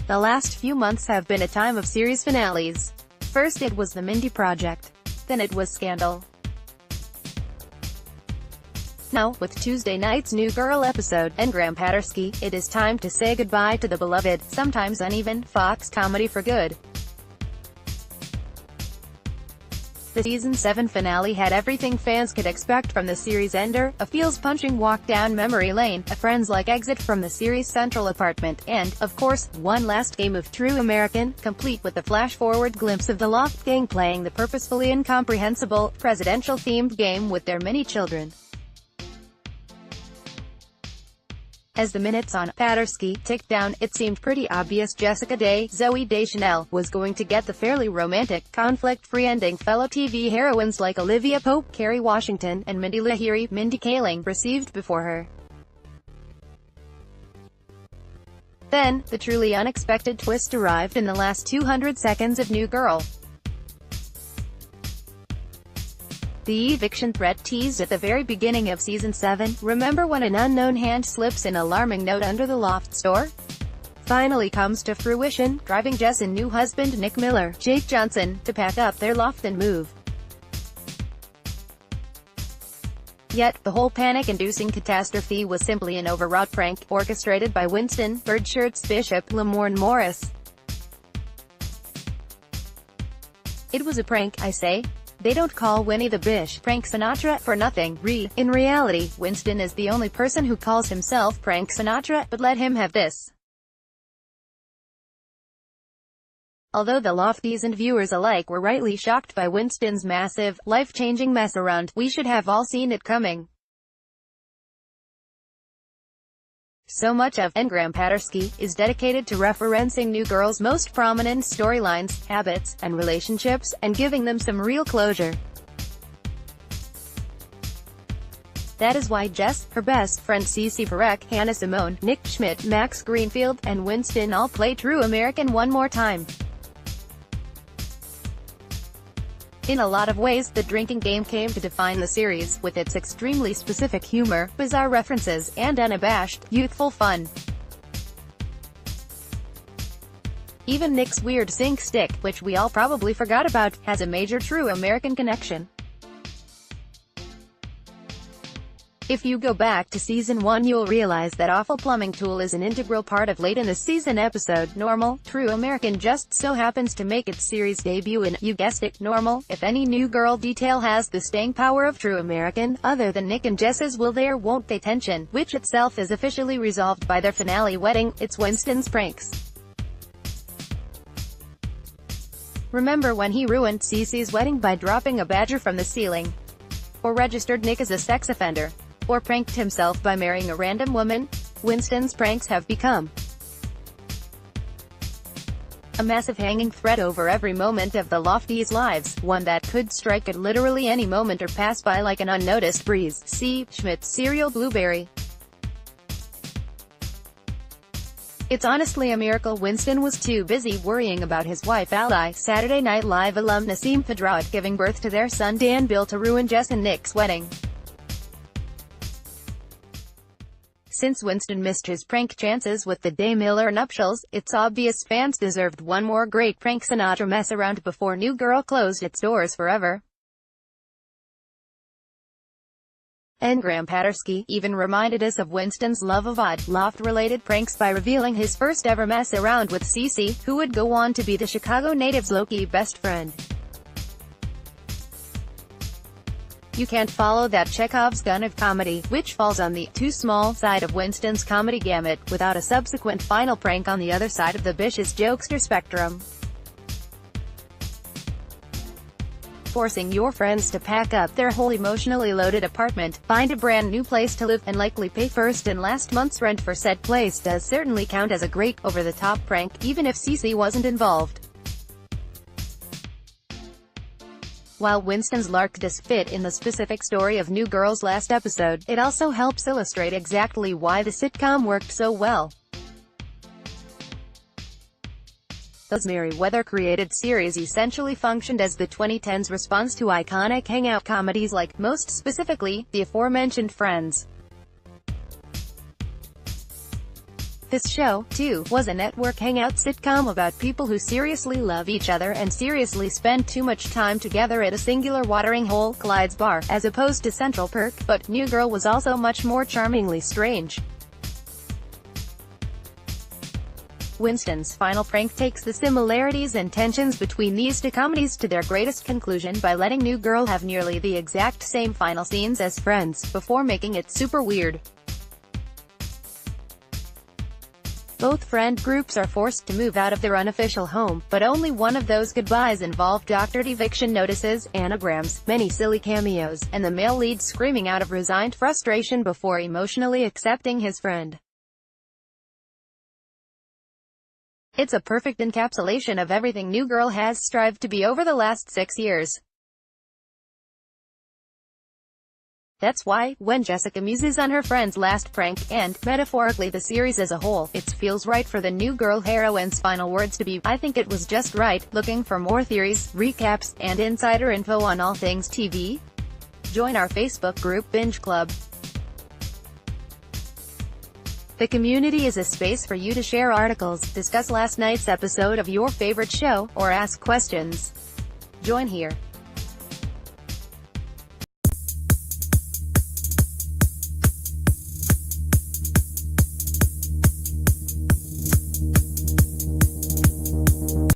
The last few months have been a time of series finales. First it was the Mindy Project. Then it was Scandal. Now, with Tuesday night's New Girl episode, Engram Pattersky, it is time to say goodbye to the beloved, sometimes uneven, Fox comedy for good. The Season 7 finale had everything fans could expect from the series ender, a feels-punching walk down memory lane, a Friends-like exit from the series' central apartment, and, of course, one last game of True American, complete with a flash-forward glimpse of the Loft gang playing the purposefully incomprehensible, presidential-themed game with their mini-children. As the minutes on Pattersky ticked down, it seemed pretty obvious Jessica Day, Zooey Deschanel, was going to get the fairly romantic, conflict-free ending fellow TV heroines like Olivia Pope, Kerry Washington, and Mindy Lahiri, Mindy Kaling, received before her. Then, the truly unexpected twist arrived in the last 200 seconds of New Girl. The eviction threat teased at the very beginning of Season 7, remember when an unknown hand slips an alarming note under the Loft store? Finally comes to fruition, driving Jess and new husband Nick Miller, Jake Johnson, to pack up their loft and move. Yet, the whole panic-inducing catastrophe was simply an overwrought prank, orchestrated by Winston, Birdshirt's Bishop, Lamorne Morris. It was a prank, I say. They don't call Winnie the Bish Prank Sinatra for nothing. In reality, Winston is the only person who calls himself Prank Sinatra, but let him have this. Although the Lofties and viewers alike were rightly shocked by Winston's massive, life-changing mess around, we should have all seen it coming. So much of Engram Pattersky is dedicated to referencing New Girl's most prominent storylines, habits, and relationships, and giving them some real closure. That is why Jess, her best friend Cece Perec, Hannah Simone, Nick Schmidt, Max Greenfield, and Winston all play True American one more time. In a lot of ways, the drinking game came to define the series, with its extremely specific humor, bizarre references, and unabashed, youthful fun. Even Nick's weird sink stick, which we all probably forgot about, has a major True American connection. If you go back to Season 1 you'll realize that awful plumbing tool is an integral part of late in the season episode, Normal. True American just so happens to make its series debut in, you guessed it, Normal. If any New Girl detail has the staying power of True American, other than Nick and Jess's will they or won't they tension, which itself is officially resolved by their finale wedding, it's Winston's pranks. Remember when he ruined Cece's wedding by dropping a badger from the ceiling? Or registered Nick as a sex offender? Or pranked himself by marrying a random woman? Winston's pranks have become a massive hanging thread over every moment of the Lofties' lives, one that could strike at literally any moment or pass by like an unnoticed breeze. See Schmidt's Cereal Blueberry. It's honestly a miracle Winston was too busy worrying about his wife ally, Saturday Night Live alum Nasim Pedrad, giving birth to their son Dan Bill to ruin Jess and Nick's wedding. Since Winston missed his prank chances with the Day Miller nuptials, it's obvious fans deserved one more great Prank Sinatra mess around before New Girl closed its doors forever. Engram Pattersky even reminded us of Winston's love of odd, loft-related pranks by revealing his first ever mess around with Cece, who would go on to be the Chicago native's low-key best friend. You can't follow that Chekhov's gun of comedy, which falls on the too small side of Winston's comedy gamut, without a subsequent final prank on the other side of the vicious jokester spectrum. Forcing your friends to pack up their whole emotionally loaded apartment, find a brand new place to live, and likely pay first and last month's rent for said place does certainly count as a great, over-the-top prank, even if Cece wasn't involved. While Winston's lark does fit in the specific story of New Girl's last episode, it also helps illustrate exactly why the sitcom worked so well. The Merriweather-created series essentially functioned as the 2010s response to iconic hangout comedies like, most specifically, the aforementioned Friends. This show, too, was a network hangout sitcom about people who seriously love each other and seriously spend too much time together at a singular watering hole, Clyde's bar, as opposed to Central Perk, but New Girl was also much more charmingly strange. Winston's final prank takes the similarities and tensions between these two comedies to their greatest conclusion by letting New Girl have nearly the exact same final scenes as Friends, before making it super weird. Both friend groups are forced to move out of their unofficial home, but only one of those goodbyes involved doctored eviction notices, anagrams, many silly cameos, and the male lead screaming out of resigned frustration before emotionally accepting his friend. It's a perfect encapsulation of everything New Girl has strived to be over the last 6 years. That's why, when Jessica muses on her friend's last prank, and, metaphorically the series as a whole, it feels right for the New Girl heroine's final words to be, "I think it was just right." Looking for more theories, recaps, and insider info on all things TV? Join our Facebook group Binge Club. The community is a space for you to share articles, discuss last night's episode of your favorite show, or ask questions. Join here.